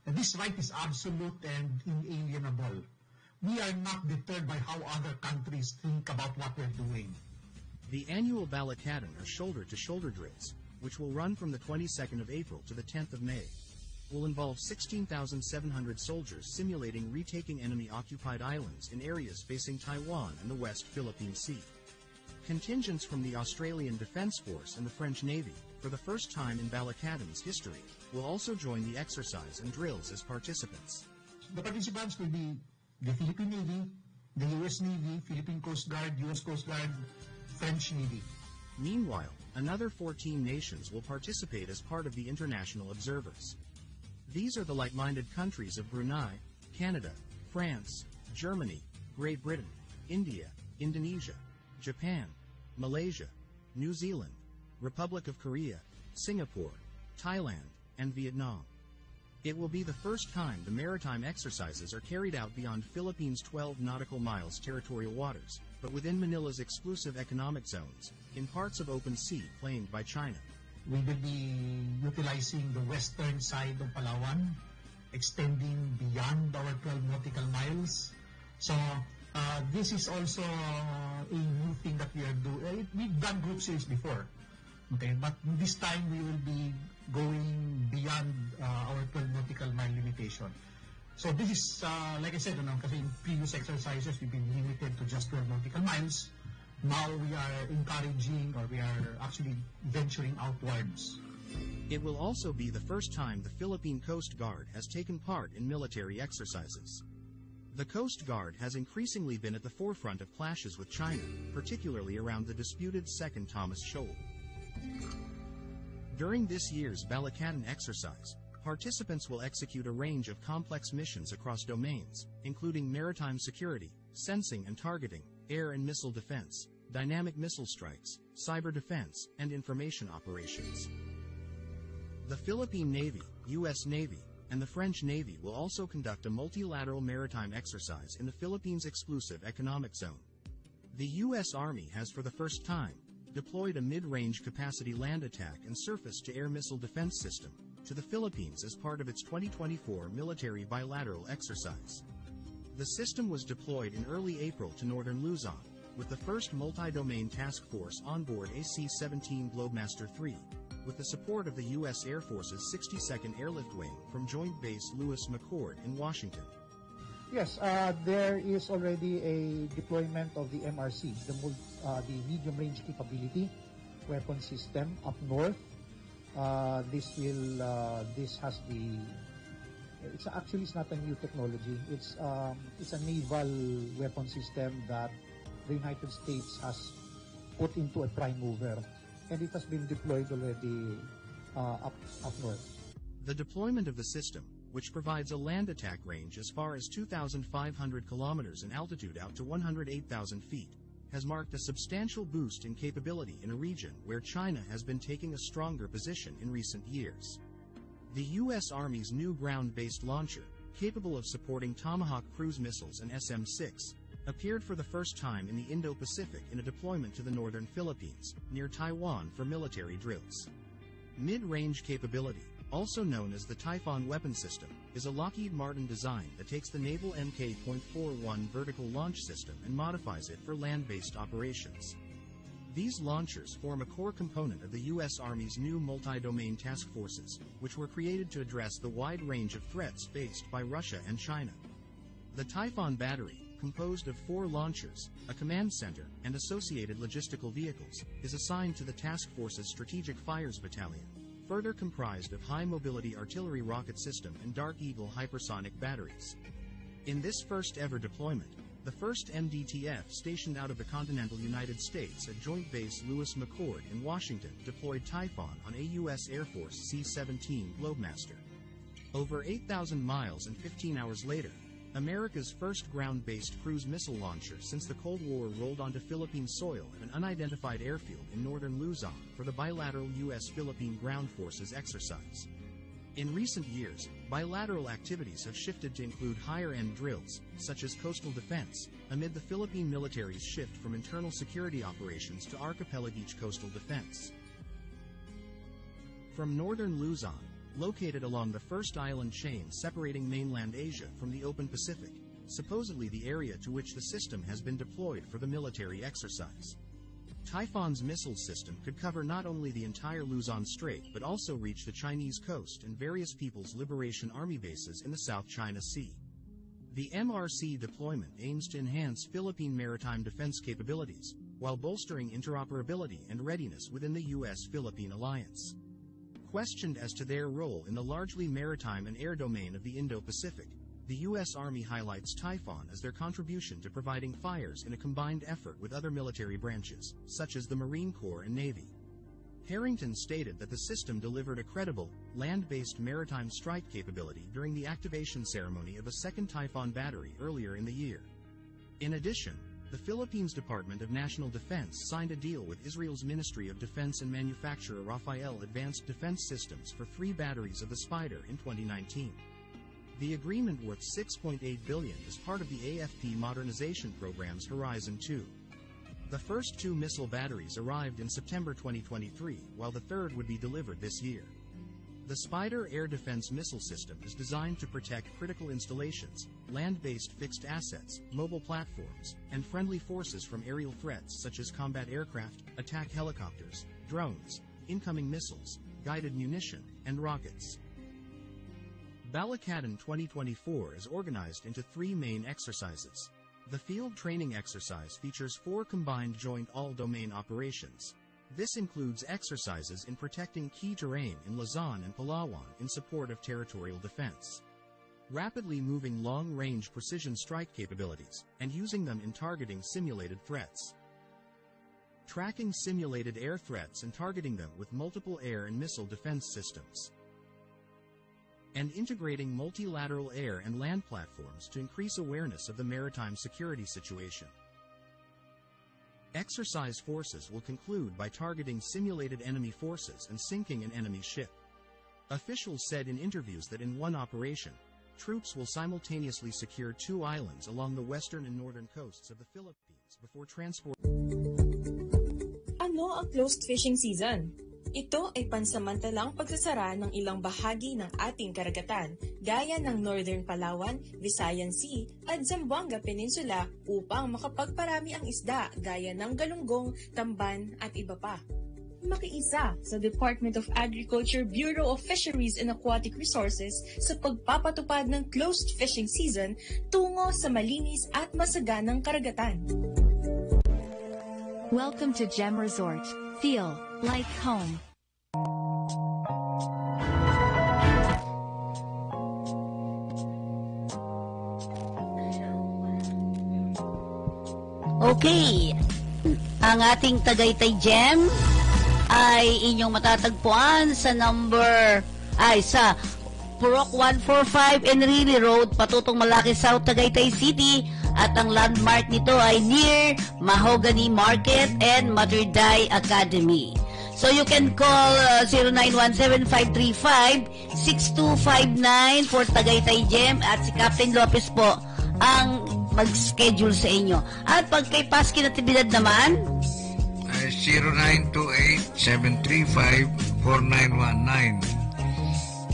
And this right is absolute and inalienable. We are not deterred by how other countries think about what we're doing. The annual Balakadan are shoulder-to-shoulder drills, which will run from the 22nd of April to the 10th of May, will involve 16,700 soldiers simulating retaking enemy-occupied islands in areas facing Taiwan and the West Philippine Sea. Contingents from the Australian Defence Force and the French Navy, for the first time in Balakadan's history, will also join the exercise and drills as participants. The participants will be the Philippine Navy, the U.S. Navy, Philippine Coast Guard, U.S. Coast Guard, French Navy. Meanwhile, another 14 nations will participate as part of the international observers. These are the like-minded countries of Brunei, Canada, France, Germany, Great Britain, India, Indonesia, Japan, Malaysia, New Zealand, Republic of Korea, Singapore, Thailand, and Vietnam. It will be the first time the maritime exercises are carried out beyond Philippines' 12 nautical miles territorial waters, but within Manila's exclusive economic zones, in parts of open sea claimed by China. We will be utilizing the western side of Palawan, extending beyond our 12 nautical miles. So this is also a new thing that we are doing. We've done group series before, okay, but this time we will be going beyond our 12 nautical mile limitation. So this is, like I said, kasi in previous exercises we've been limited to just 12 nautical miles. Now we are encouraging, or we are actually venturing outwards. It will also be the first time the Philippine Coast Guard has taken part in military exercises. The Coast Guard has increasingly been at the forefront of clashes with China, particularly around the disputed Second Thomas Shoal. During this year's Balakadan exercise, participants will execute a range of complex missions across domains, including maritime security, sensing and targeting, air and missile defense, dynamic missile strikes, cyber defense, and information operations. The Philippine Navy, U.S. Navy, and the French Navy will also conduct a multilateral maritime exercise in the Philippines' exclusive economic zone. The U.S. Army has for the first time deployed a mid-range capacity land attack and surface-to-air missile defense system to the Philippines as part of its 2024 military bilateral exercise. The system was deployed in early April to northern Luzon, with the first multi-domain task force on board AC-17 Globemaster III, with the support of the U.S. Air Force's 62nd Airlift Wing from Joint Base Lewis McChord in Washington. Yes, there is already a deployment of the MRC, the medium-range capability weapon system up north. This has the. It's not a new technology. It's a naval weapon system that the United States has put into a prime mover, and it has been deployed already up north. The deployment of the system, which provides a land attack range as far as 2,500 kilometers in altitude out to 108,000 feet, has marked a substantial boost in capability in a region where China has been taking a stronger position in recent years. The U.S. Army's new ground-based launcher, capable of supporting Tomahawk cruise missiles and SM-6, appeared for the first time in the Indo-Pacific in a deployment to the northern Philippines, near Taiwan for military drills. Mid-range capability, also known as the Typhoon weapon system, is a Lockheed Martin design that takes the naval Mk.41 vertical launch system and modifies it for land-based operations. These launchers form a core component of the U.S. Army's new multi-domain task forces, which were created to address the wide range of threats faced by Russia and China. The Typhoon battery, composed of 4 launchers, a command center, and associated logistical vehicles, is assigned to the task force's Strategic Fires Battalion, further comprised of high-mobility artillery rocket system and Dark Eagle hypersonic batteries. In this first-ever deployment, the first MDTF stationed out of the continental United States at Joint Base Lewis McChord in Washington deployed Typhoon on a U.S. Air Force C-17 Globemaster. Over 8,000 miles and 15 hours later, America's first ground-based cruise missile launcher since the Cold War rolled onto Philippine soil at an unidentified airfield in northern Luzon for the bilateral U.S.-Philippine Ground Forces exercise. In recent years, bilateral activities have shifted to include higher-end drills, such as coastal defense, amid the Philippine military's shift from internal security operations to archipelagic coastal defense. From northern Luzon, located along the first island chain separating mainland Asia from the open Pacific, supposedly the area to which the system has been deployed for the military exercise. Typhoon's missile system could cover not only the entire Luzon Strait but also reach the Chinese coast and various People's Liberation Army bases in the South China Sea. The MRC deployment aims to enhance Philippine maritime defense capabilities while bolstering interoperability and readiness within the U.S.-Philippine alliance. Questioned as to their role in the largely maritime and air domain of the Indo-Pacific, the U.S. Army highlights Typhoon as their contribution to providing fires in a combined effort with other military branches, such as the Marine Corps and Navy. Harrington stated that the system delivered a credible, land-based maritime strike capability during the activation ceremony of a second Typhoon battery earlier in the year. In addition, the Philippines Department of National Defense signed a deal with Israel's Ministry of Defense and manufacturer Rafael Advanced Defense Systems for 3 batteries of the Spider in 2019. The agreement, worth $6.8 billion, is part of the AFP modernization program's Horizon 2. The first 2 missile batteries arrived in September 2023, while the third would be delivered this year. The Spider air defense missile system is designed to protect critical installations, land-based fixed assets, mobile platforms, and friendly forces from aerial threats such as combat aircraft, attack helicopters, drones, incoming missiles, guided munition, and rockets. Balakatan 2024 is organized into 3 main exercises. The field training exercise features 4 combined joint all-domain operations. This includes exercises in protecting key terrain in Luzon and Palawan in support of territorial defense, rapidly moving long-range precision strike capabilities, and using them in targeting simulated threats, tracking simulated air threats and targeting them with multiple air and missile defense systems, and integrating multilateral air and land platforms to increase awareness of the maritime security situation. Exercise forces will conclude by targeting simulated enemy forces and sinking an enemy ship. Officials said in interviews that in one operation, troops will simultaneously secure 2 islands along the western and northern coasts of the Philippines before transport. Ano ang closed fishing season? Ito ay pansamantalang pagsasara ng ilang bahagi ng ating karagatan, gaya ng Northern Palawan, Visayan Sea at Zamboanga Peninsula upang makapagparami ang isda gaya ng galunggong, tamban at iba pa. Makiisa sa Department of Agriculture Bureau of Fisheries and Aquatic Resources sa pagpapatupad ng closed fishing season tungo sa malinis at masaganang karagatan. Welcome to Gem Resort. Feel like home. Okay. Ang ating Tagaytay Gem ay inyong matatagpuan sa sa Purok 145 Enrile Road, patutong Malaki South, Tagaytay City. At ang landmark nito ay near Mahogany Market and Materday Academy. So you can call 0917-535-6259 for Tagaytay Gem at si Captain Lopez po ang mag-schedule sa inyo. At pag kay Paski Natividad naman, 0928-735-4919.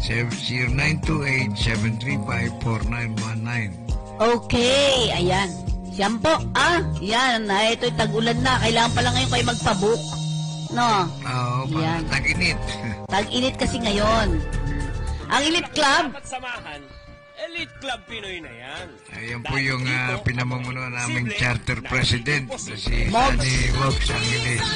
0928-735-4919. Okay, ayan. Siyan po, yan. Ito'y tag-ulan na. Kailangan pala ngayon kayo magpabook. No? Oo, tag-init. Tag-init kasi ngayon. Ang Elite Club. Samahan, Elite Club Pinoy na yan. Ayan po yung pinamumuno naming charter president, si Sunny Mogs Angeles.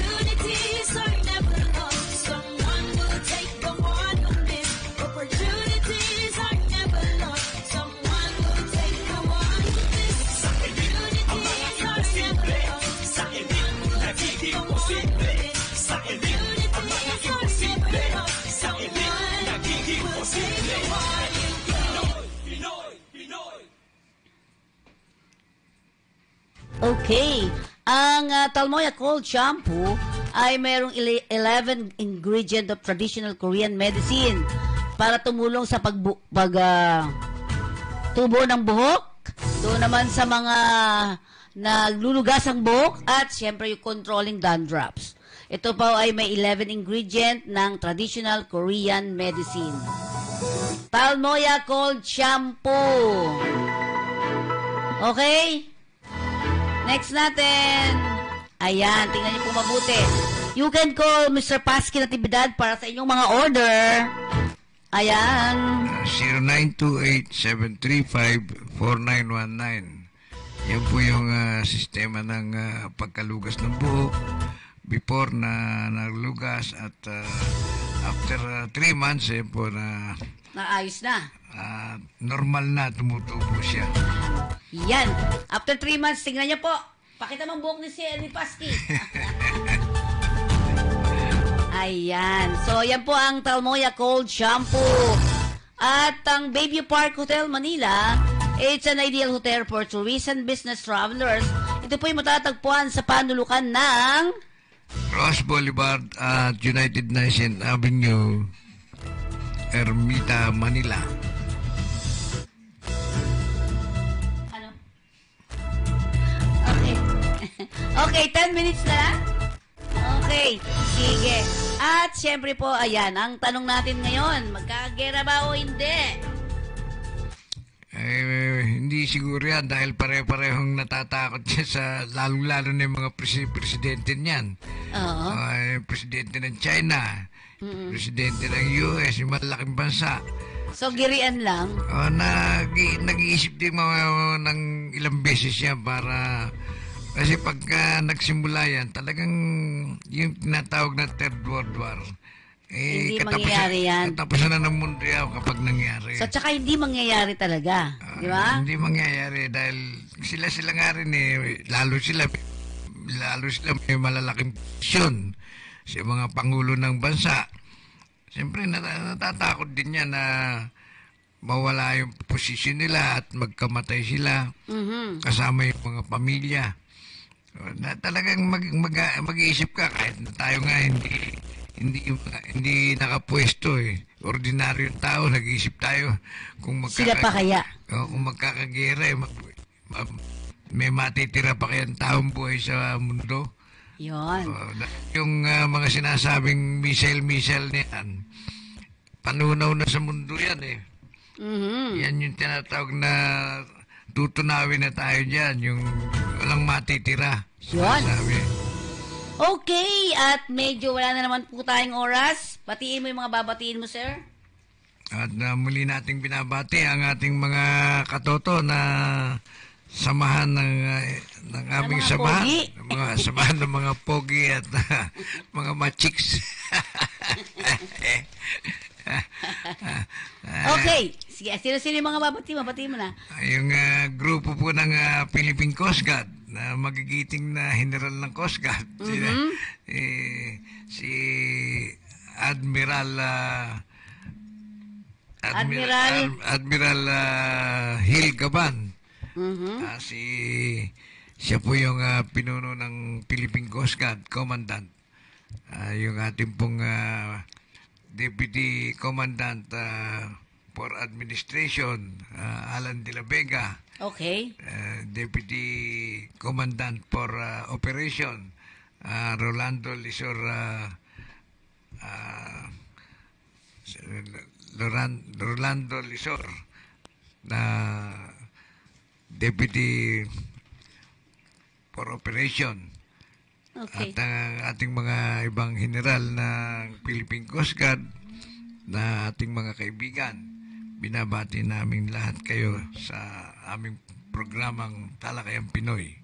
Opportunities are never lost. Someone will take the one you miss. Opportunities are never lost. Someone will take the one you miss. Opportunities are never lost. Sa elite, nagiging posible. Sa elite, ang mga imposible. Sa elite, nagiging posible. Pinoy, Pinoy. Okay. Ang Talmoya Cold Shampoo ay mayroong 11 ingredient of traditional Korean medicine para tumulong sa tubo ng buhok, doon naman sa mga naglulugas ang buhok, at syempre yung controlling dandruffs. Ito pa ay may 11 ingredient ng traditional Korean medicine. Talmoya Cold Shampoo. Okay? Next natin. Ayan, tingnan niyo po mabuti. You can call Mr. Paski Natividad para sa inyong mga order. Ayan. 0928-735-4919. Yan po yung sistema ng pagkalugas ng buhok before na naglugas at after 3 months po na naayos na. Normal na, tumutubo siya. Yan. After 3 months, tingnan niyo po. Pakita mong buhok ni Paski. Ayan. So, yan po ang Talmoya Cold Shampoo. At ang Baby Park Hotel Manila, it's an ideal hotel for tourists and business travelers. Ito po yung matatagpuan sa panulukan ng Ross Boulevard at United Nation Avenue, Ermita, Manila. Okay, 10 minutes na lang? Okay, sige. At syempre po, ayan, ang tanong natin ngayon, magkagera ba o hindi? Hindi siguro yan dahil pare-parehong natatakot siya sa lalong-lalo na yung mga presidente niyan. Oo. Presidente ng China, presidente ng US, yung malaking bansa. So, girian lang? Nag-iisip din ng ilang beses yan para Kasi pagka nagsimula yan, talagang yung tinatawag na Third World War, Hindi mangyayari yan. Katapusan na ng mundo yan kapag nangyari. So, tsaka hindi mangyayari talaga. Di ba? Hindi mangyayari dahil sila nga rin lalo sila may malalaking posisyon sa mga pangulo ng bansa. Siyempre, natatakot din yan na mawala yung posisyon nila at magkamatay sila kasama yung mga pamilya. Na talagang mag-iisip ka kahit na tayo nga hindi nakapwesto ordinaryong tao, nag-iisip tayo kung Sila pa kaya? Kung magkakagera may matitira pa kayang taong buhay sa mundo. Yun. Yung mga sinasabing missile niyan, panunaw na sa mundo yan Yan yung tinatawag na tutunawin na tayo dyan, yung walang matitira. Yun. Okay, at medyo wala na naman po tayong oras. Batiin mo yung mga babatiin mo, sir. At muli nating binabati ang ating mga katoto na samahan ng aming mga samahan. pogi. Mga samahan ng mga pogi at mga machiks. Okay. Sige, sino-sino yung mga babatiin mo? Batiin mo na. Yung grupo po ng Philippine Coast Guard na magigiting na general ng Coast Guard. Si Admiral Hill Gaban. Siya po yung pinuno ng Philippine Coast Guard, Commandant. Yung ating pong Deputy Commandant for Administration, Alan de la Vega. Okay. Deputy Commandant for Operation, Rolando Lisor, Rolando Lisor, na Deputy for Operation. Okay. At ang ating mga ibang general ng Philippine Coast Guard na ating mga kaibigan, binabati namin lahat kayo sa aming programang Talakayang Pinoy.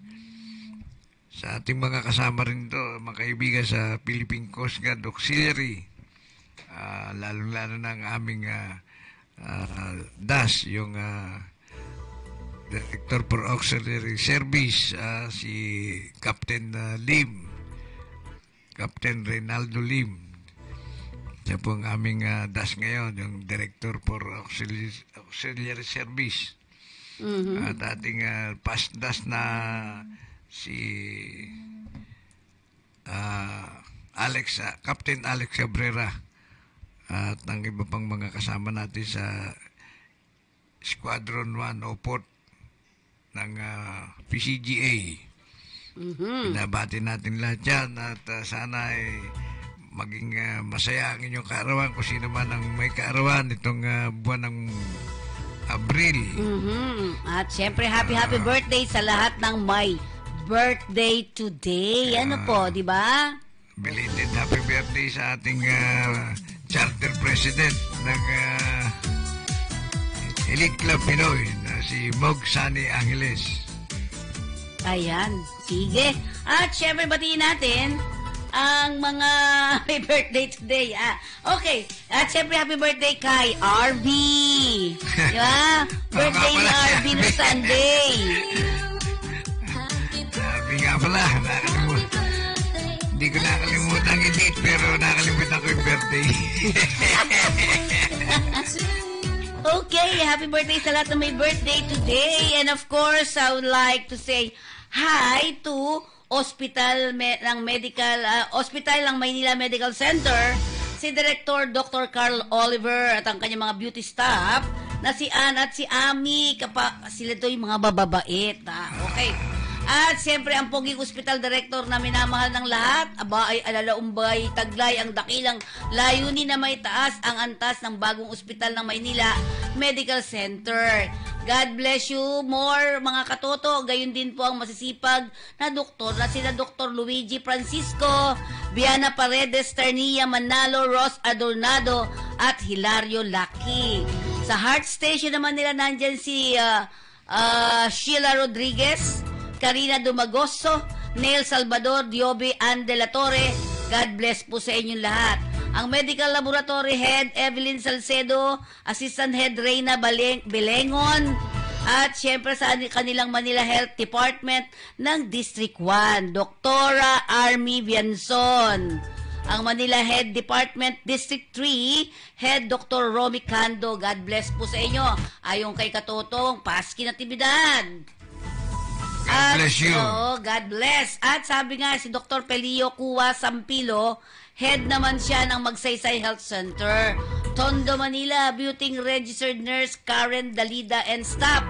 Sa ating mga kasama rin to, mga kaibigan sa Philippine Coast Guard Auxiliary, lalong-lalo na ang aming DAS, yung Director for Auxiliary Service, si Captain Lim, Captain Reynaldo Lim. Siya po ang aming DAS ngayon, yung Director for Auxiliary Service. At ating past DAS na si Captain Alex Cabrera, at ang iba pang mga kasama natin sa Squadron 104 ng PCGA. Binabati natin lahat yan at sana ay maging masaya ang inyong kaarawan kung sino man ang may kaarawan itong buwan ng Abril. At syempre, happy birthday sa lahat ng may birthday today. Ano po, di ba? Belated happy birthday sa ating charter president ng Elite Club Pinoy na si Mog Sani Angeles. Ayan, sige. At syempre, batiin natin ang mga may birthday today. Okay. At syempre, happy birthday kay RV. Di ba? Birthday ni RV no Sunday. RV nga pala. Hindi ko nakalimutan ang edit, pero nakalimutan ko yung birthday. Okay, happy birthday sa lahat na may birthday today. And of course, I would like to say hi to Hospital ng Maynila Medical Center, si Director Dr. Carl Oliver at ang kanyang mga beauty staff na si Ann at si Ami. Sila to yung mga bababait. Okay. At siyempre, ang poging hospital director na minamahal ng lahat, aba ay alalaumbay, taglay ang dakilang layunin na may taas ang antas ng bagong ospital ng Maynila Medical Center. God bless you more, mga katoto. Gayon din po ang masisipag na doktor na sila Dr. Luigi Francisco, Viana Paredes, Ternia Manalo, Ross Adornado at Hilario Laki. Sa Heart Station naman nila nandyan si Sheila Rodriguez, Karina Dumagoso, Neil Salvador, Diobe Ann de la Torre. God bless po sa inyong lahat. Ang Medical Laboratory Head, Evelyn Salcedo, Assistant Head, Reyna Belengon, at syempre sa kanilang Manila Health Department ng District 1, Doktora Army Vianzon. Ang Manila Head Department District 3, Head Dr. Romy Cando. God bless po sa inyo. Ayon kay Katotong, Paski Natividad. God bless you. God bless. At sabi nga si Dr. Pelio Cuwa Sampilo, head naman siya ng Magsaysay Health Center. Tondo, Manila, Buting Registered Nurse Karen Dalida and staff.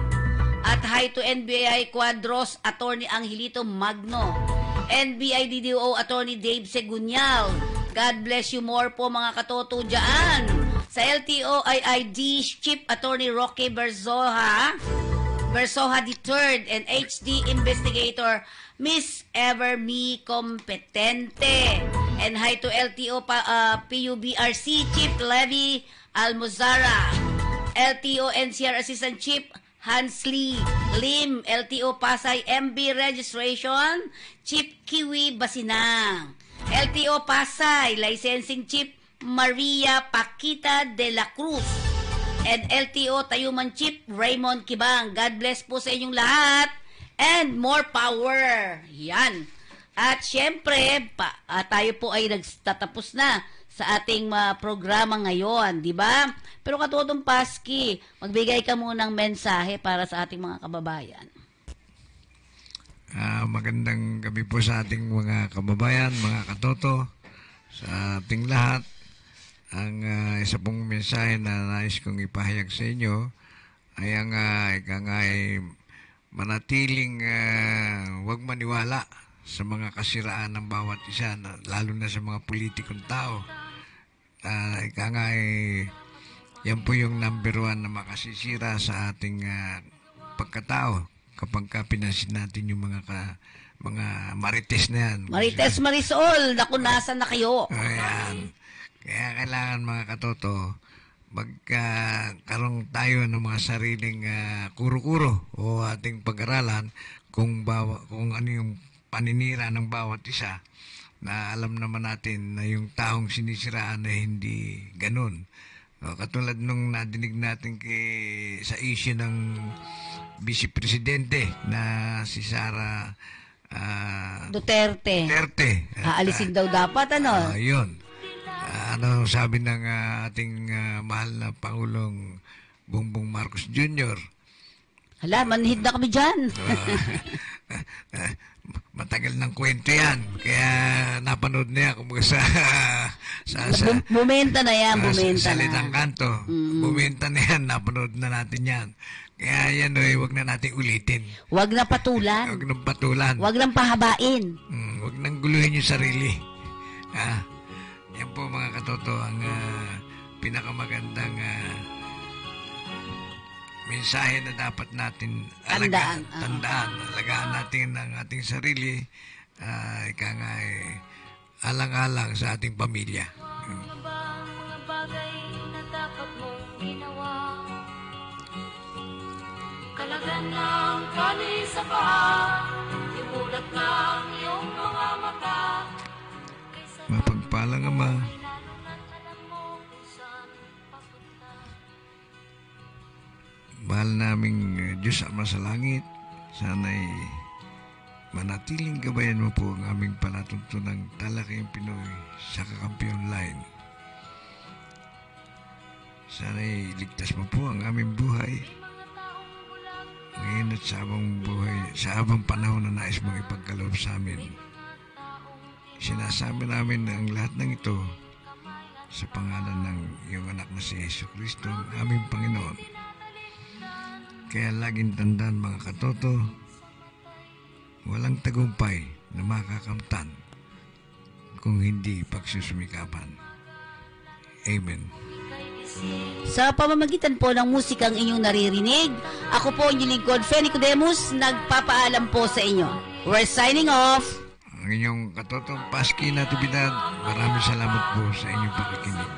At hi to NBI Quadros, Attorney Angelito Magno. NBI DDO Attorney Dave Segunyal. God bless you more po mga katoto dyan. Sa LTO-IID Chief Attorney Roque Berzoha III and HD Investigator Miss Everme Competente. And hi to LTO PUBRC Chief Levy Almozara. LTO NCR Assistant Chief Hansley Lim, LTO Pasay MB Registration, Chief Kiwi Basinang. LTO Pasay, Licensing Chief Maria Paquita de la Cruz. And LTO Tayuman Chief Raymond Kibang. God bless po sa inyong lahat. And more power. Yan. At syempre, tayo po ay nagtatapos na sa ating programa ngayon, di ba? Pero Katotong Paski, magbigay ka muna ng mensahe para sa ating mga kababayan. Magandang gabi po sa ating mga kababayan, mga katoto, sa ating lahat. Ang isa pong mensahe na nais kong ipahayag sa inyo ay ang manatiling huwag maniwala sa mga kasiraan ng bawat isa, lalo na sa mga politikong tao. Yan po yung number 1 na makasisira sa ating pagkatao kapag pinansin natin yung mga marites na yan. Marites Marisol, naku, nasa na kayo? Ayan. Kaya kailangan mga katoto, magkaroon tayo ng mga sariling kuro-kuro o ating pag-aralan kung ano yung paninira ng bawat isa, na alam naman natin na yung taong sinisiraan ay hindi ganun. Katulad nung nadinig natin sa issue ng Vice Presidente na si Sara Duterte. Aalisin daw dapat, ano? Yun. Ano sabi ng ating mahal na Pangulong Bongbong Marcos Jr.? Hala, manhid na kami dyan. Matagal ng kwento yan. Kaya napanood na yan. Kumbaga bumenta na yan. Sa salitang kanto. Bumenta na yan. Napanood na natin yan. Kaya yan, huwag na natin ulitin. Huwag na patulan. Huwag nang patulan. Huwag nang pahabain. Huwag nang guluhin yung sarili. Yan po mga katoto ang pinakamagandang mensahe na dapat natin tandaan. Alagaan natin ang ating sarili, alang-alang sa ating pamilya. Mga bagay na dapat mong ginawa, kalagan ng kanin sa paa, imulat ng iyong mga mata. Mapagpalang Ama, mahal naming Diyos Ama sa langit, sana'y manatiling gabayan mo po ang aming palatuntunang Talakayang Pinoy sa Kakampi Online. Sana'y ligtas mo po ang aming buhay ngayon at sa habang panahon na nais mong ipagkaloob sa amin. Sinasabi namin na ang lahat ng ito sa pangalan ng iyong anak na si Jesucristo, ang aming Panginoon. Kaya laging tandaan mga katoto, walang tagumpay na makakamtan kung hindi pagsusumikapan. Amen. Sa pamamagitan po ng musikang inyong naririnig, ako po ang inyong lingkod, Feni Codemus, nagpapaalam po sa inyo. We're signing off. Ang inyong katotong Paski Natividad, maraming salamat po sa inyong pakikinig.